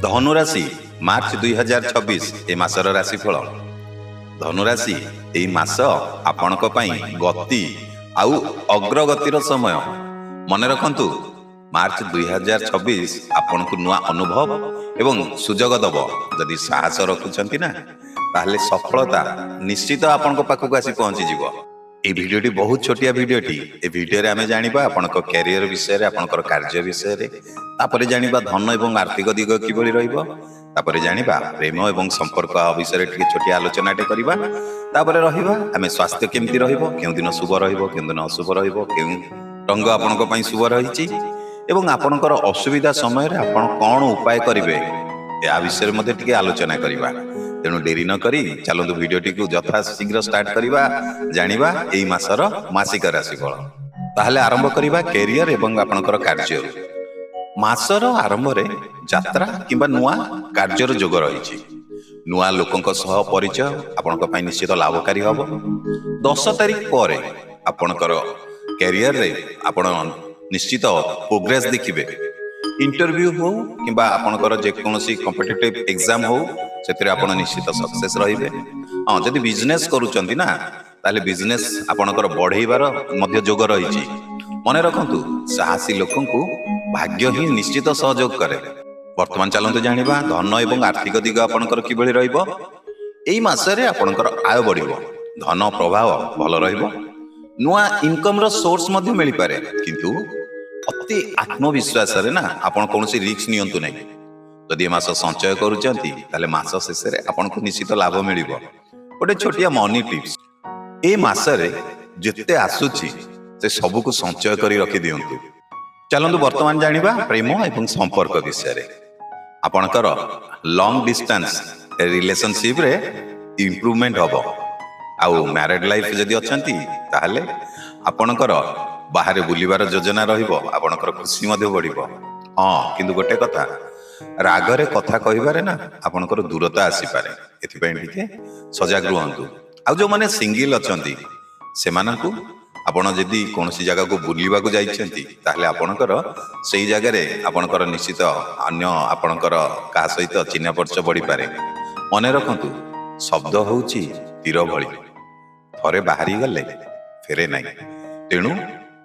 ଧନୁରାଶି March 2026 ଏ ମାସର ରାଶିଫଳ। ଧନୁରାଶି ଏହି ମାସ ଆପଣଙ୍କ ପାଇଁ ଗତି ଆଉ ଅଗ୍ରଗତିର ସମୟ। ମନେ ରଖନ୍ତୁ, ମାର୍ଚ୍ଚ 2026 ଆପଣଙ୍କୁ ନୂଆ ଅନୁଭବ ଏବଂ ସୁଯୋଗ ଦେବ। ଯଦି ସାହସ ରଖୁଛନ୍ତି ନା, ତାହେଲେ ସଫଳତା ନିଶ୍ଚିତ ଆପଣଙ୍କ ପାଖକୁ ଆସି ପହଞ୍ଚିଯିବ। এই ভিডিওটি ବହୁତ ଛୋଟିଆ ଭିଡିଓଟି। ଏ ଭିଡିଓରେ ଆମେ ଜାଣିବା ଆପଣଙ୍କ କ୍ୟାରିୟର ବିଷୟରେ, ଆପଣଙ୍କର କାର୍ଯ୍ୟ ବିଷୟରେ। ତାପରେ ଜାଣିବା ଧନ ଏବଂ ଆର୍ଥିକ ଦିଗ କିଭଳି ରହିବ। ତାପରେ ଜାଣିବା ପ୍ରେମ ଏବଂ ସମ୍ପର୍କ ବିଷୟରେ ଟିକେ ଛୋଟିଆ ଆଲୋଚନାଟେ କରିବା। ତାପରେ ରହିବା ଆମେ ସ୍ୱାସ୍ଥ୍ୟ କେମିତି ରହିବ, କେଉଁ ଦିନ ଶୁଭ ରହିବ, କେଉଁ ଦିନ ଅଶୁଭ ରହିବ, କେଉଁ ରଙ୍ଗ ଆପଣଙ୍କ ପାଇଁ ଶୁଭ ରହିଛି ଏବଂ ଆପଣଙ୍କର ଅସୁବିଧା ସମୟରେ ଆପଣ କ'ଣ ଉପାୟ କରିବେ, ଏହା ବିଷୟରେ ମଧ୍ୟ ଟିକେ ଆଲୋଚନା କରିବା। ତେଣୁ ଡେରି ନ କରି ଚାଲନ୍ତୁ ଭିଡିଓଟିକୁ ଯଥା ଶୀଘ୍ର ଷ୍ଟାର୍ଟ କରିବା, ଜାଣିବା ଏହି ମାସର ମାସିକ ରାଶିଫଳ। ତାହେଲେ ଆରମ୍ଭ କରିବା କ୍ୟାରିୟର ଏବଂ ଆପଣଙ୍କର କାର୍ଯ୍ୟରୁ। ମାସର ଆରମ୍ଭରେ ଯାତ୍ରା କିମ୍ବା ନୂଆ କାର୍ଯ୍ୟର ଯୋଗ ରହିଛି। ନୂଆ ଲୋକଙ୍କ ସହ ପରିଚୟ ଆପଣଙ୍କ ପାଇଁ ନିଶ୍ଚିତ ଲାଭକାରୀ ହେବ। 10 ତାରିଖ ପରେ ଆପଣଙ୍କର କ୍ୟାରିୟରରେ ଆପଣ ନିଶ୍ଚିତ ପ୍ରୋଗ୍ରେସ ଦେଖିବେ। ଇଣ୍ଟରଭ୍ୟୁ ହଉ କିମ୍ବା ଆପଣଙ୍କର ଯେକୌଣସି କମ୍ପିଟିଟିଭ୍ ଏକ୍ଜାମ ହଉ, ସେଥିରେ ଆପଣ ନିଶ୍ଚିତ ସକ୍ସେସ୍ ରହିବେ। ହଁ, ଯଦି ବିଜନେସ୍ କରୁଛନ୍ତି ନା, ତାହେଲେ ବିଜନେସ୍ ଆପଣଙ୍କର ବଢ଼େଇବାର ମଧ୍ୟ ଯୋଗ ରହିଛି। ମନେ ରଖନ୍ତୁ, ସାହସୀ ଲୋକଙ୍କୁ ଭାଗ୍ୟ ହିଁ ନିଶ୍ଚିତ ସହଯୋଗ କରେ। ବର୍ତ୍ତମାନ ଚାଲନ୍ତୁ ଜାଣିବା ଧନ ଏବଂ ଆର୍ଥିକ ଦିଗ ଆପଣଙ୍କର କିଭଳି ରହିବ। ଏହି ମାସରେ ଆପଣଙ୍କର ଆୟ ବଢ଼ିବ, ଧନ ପ୍ରଭାବ ଭଲ ରହିବ, ନୂଆ ଇନକମର ସୋର୍ସ ମଧ୍ୟ ମିଳିପାରେ। କିନ୍ତୁ ଅତି ଆତ୍ମବିଶ୍ୱାସରେ ନା ଆପଣ କୌଣସି ରିସ୍କ ନିଅନ୍ତୁ ନାହିଁ। ଯଦି ଏ ମାସ ସଞ୍ଚୟ କରୁଛନ୍ତି, ତାହେଲେ ମାସ ଶେଷରେ ଆପଣଙ୍କୁ ନିଶ୍ଚିତ ଲାଭ ମିଳିବ। ଗୋଟେ ଛୋଟିଆ ମନି ଟିପ୍ସ, ଏ ମାସରେ ଯେତେ ଆସୁଛି ସେ ସବୁକୁ ସଞ୍ଚୟ କରି ରଖିଦିଅନ୍ତୁ। ଚାଲନ୍ତୁ ବର୍ତ୍ତମାନ ଜାଣିବା ପ୍ରେମ ଏବଂ ସମ୍ପର୍କ ବିଷୟରେ। ଆପଣଙ୍କର ଲଙ୍ଗ ଡିଷ୍ଟାନ୍ସ ରିଲେସନସିପରେ ଇମ୍ପ୍ରୁଭମେଣ୍ଟ ହେବ। ଆଉ ମ୍ୟାରେଡ୍ ଲାଇଫ୍ ଯଦି ଅଛନ୍ତି, ତାହେଲେ ଆପଣଙ୍କର ବାହାରେ ବୁଲିବାର ଯୋଜନା ରହିବ, ଆପଣଙ୍କର ଖୁସି ମଧ୍ୟ ବଢ଼ିବ। ହଁ, କିନ୍ତୁ ଗୋଟେ କଥା, ରାଗରେ କଥା କହିବାରେ ନା ଆପଣଙ୍କର ଦୂରତା ଆସିପାରେ। ଏଥିପାଇଁ ଟିକେ ସଜାଗ ରୁହନ୍ତୁ। ଆଉ ଯେଉଁମାନେ ସିଙ୍ଗିଲ୍ ଅଛନ୍ତି, ସେମାନଙ୍କୁ ଆପଣ ଯଦି କୌଣସି ଜାଗାକୁ ବୁଲିବାକୁ ଯାଇଛନ୍ତି, ତାହେଲେ ଆପଣଙ୍କର ସେଇ ଜାଗାରେ ଆପଣଙ୍କର ନିଶ୍ଚିତ ଅନ୍ୟ ଆପଣଙ୍କର କାହା ସହିତ ଚିହ୍ନା ପରିଚୟ ବଢ଼ିପାରେ। ମନେ ରଖନ୍ତୁ, ଶବ୍ଦ ହେଉଛି ତୀର ଭଳି, ଥରେ ବାହାରିଗଲେ ଫେରେ ନାହିଁ। ତେଣୁ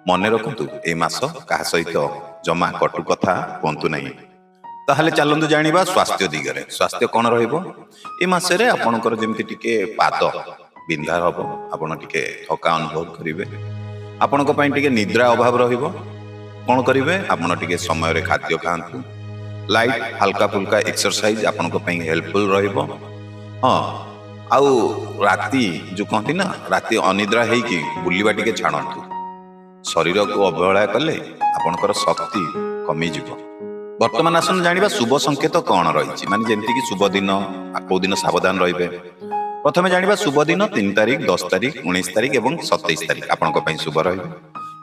ମନେ ରଖନ୍ତୁ, ଏ ମାସ କାହା ସହିତ ଜମା କଟୁ କଥା କୁହନ୍ତୁ ନାହିଁ। ତାହେଲେ ଚାଲନ୍ତୁ ଜାଣିବା ସ୍ୱାସ୍ଥ୍ୟ ଦିଗରେ। ସ୍ୱାସ୍ଥ୍ୟ କ'ଣ ରହିବ ଏ ମାସରେ? ଆପଣଙ୍କର ଯେମିତି ଟିକେ ପାଦ ବିନ୍ଧା ହେବ, ଆପଣ ଟିକେ ଥକା ଅନୁଭବ କରିବେ। ଆପଣଙ୍କ ପାଇଁ ଟିକେ ନିଦ୍ରା ଅଭାବ ରହିବ। କ'ଣ କରିବେ? ଆପଣ ଟିକେ ସମୟରେ ଖାଦ୍ୟ ଖାଆନ୍ତୁ। ଲାଇଟ୍ ହାଲକା ଫୁଲକା ଏକ୍ସରସାଇଜ ଆପଣଙ୍କ ପାଇଁ ହେଲ୍ପଫୁଲ୍ ରହିବ। ହଁ, ଆଉ ରାତି ଯେଉଁ କହନ୍ତି ନା, ରାତି ଅନିଦ୍ରା ହେଇକି ବୁଲିବା ଟିକେ ଛାଡ଼ନ୍ତୁ। ଶରୀରକୁ ଅବହେଳା କଲେ ଆପଣଙ୍କର ଶକ୍ତି କମିଯିବ। ବର୍ତ୍ତମାନ ଆସନ୍ତୁ ଜାଣିବା ଶୁଭ ସଂକେତ କ'ଣ ରହିଛି, ମାନେ ଯେମିତିକି ଶୁଭ ଦିନ, କେଉଁ ଦିନ ସାବଧାନ ରହିବେ। ପ୍ରଥମେ ଜାଣିବା ଶୁଭ ଦିନ 3 ତାରିଖ, 10 ତାରିଖ, 19 ତାରିଖ ଏବଂ 27 ତାରିଖ ଆପଣଙ୍କ ପାଇଁ ଶୁଭ ରହିବ।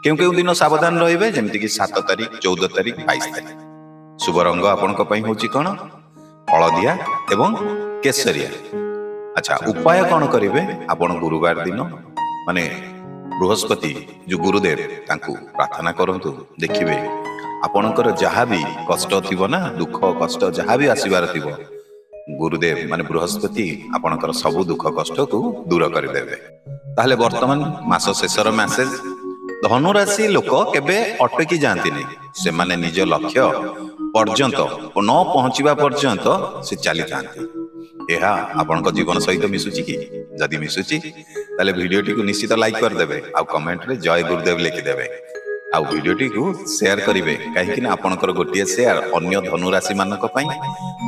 କେଉଁ କେଉଁ ଦିନ ସାବଧାନ ରହିବେ, ଯେମିତିକି 7 ତାରିଖ, 14 ତାରିଖ, 22 ତାରିଖ। ଶୁଭ ରଙ୍ଗ ଆପଣଙ୍କ ପାଇଁ ହେଉଛି କ'ଣ? ହଳଦିଆ ଏବଂ କେଶରିଆ। ଆଚ୍ଛା, ଉପାୟ କ'ଣ କରିବେ? ଆପଣ ଗୁରୁବାର ଦିନ, ମାନେ ବୃହସ୍ପତି ଯେଉଁ ଗୁରୁଦେବ, ତାଙ୍କୁ ପ୍ରାର୍ଥନା କରନ୍ତୁ। ଦେଖିବେ ଆପଣଙ୍କର ଯାହା ବି କଷ୍ଟ ଥିବ ନା, ଦୁଃଖ କଷ୍ଟ ଯାହା ବି ଆସିବାର ଥିବ, ଗୁରୁଦେବ ମାନେ ବୃହସ୍ପତି ଆପଣଙ୍କର ସବୁ ଦୁଃଖ କଷ୍ଟକୁ ଦୂର କରିଦେବେ। ତାହେଲେ ବର୍ତ୍ତମାନ ମାସ ଶେଷର ମେସେଜ, ଧନୁରାଶି ଲୋକ କେବେ ଅଟକି ଯାଆନ୍ତିନି। ସେମାନେ ନିଜ ଲକ୍ଷ୍ୟ ପର୍ଯ୍ୟନ୍ତ ନ ପହଞ୍ଚିବା ପର୍ଯ୍ୟନ୍ତ ସେ ଚାଲିଥାନ୍ତି। ଏହା ଆପଣଙ୍କ ଜୀବନ ସହିତ ମିଶୁଛି କି? ଯଦି ମିଶୁଛି, ତାହେଲେ ଭିଡ଼ିଓଟିକୁ ନିଶ୍ଚିତ ଲାଇକ୍ କରିଦେବେ ଆଉ କମେଣ୍ଟରେ ଜୟ ଗୁରୁଦେବ ଲେଖିଦେବେ। ଆଉ ଭିଡ଼ିଓଟିକୁ ସେୟାର କରିବେ, କାହିଁକି ନା ଆପଣଙ୍କର ଗୋଟିଏ ସେୟାର ଅନ୍ୟ ଧନୁରାଶିମାନଙ୍କ ପାଇଁ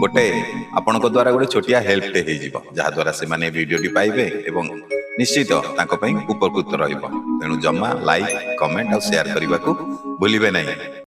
ଗୋଟେ ଆପଣଙ୍କ ଦ୍ୱାରା ଗୋଟେ ଛୋଟିଆ ହେଲ୍ପଟେ ହେଇଯିବ, ଯାହାଦ୍ୱାରା ସେମାନେ ଭିଡ଼ିଓଟି ପାଇବେ ଏବଂ ନିଶ୍ଚିତ ତାଙ୍କ ପାଇଁ ଉପକୃତ ରହିବ। ତେଣୁ ଜମା ଲାଇକ୍, କମେଣ୍ଟ ଆଉ ସେୟାର କରିବାକୁ ଭୁଲିବେ ନାହିଁ।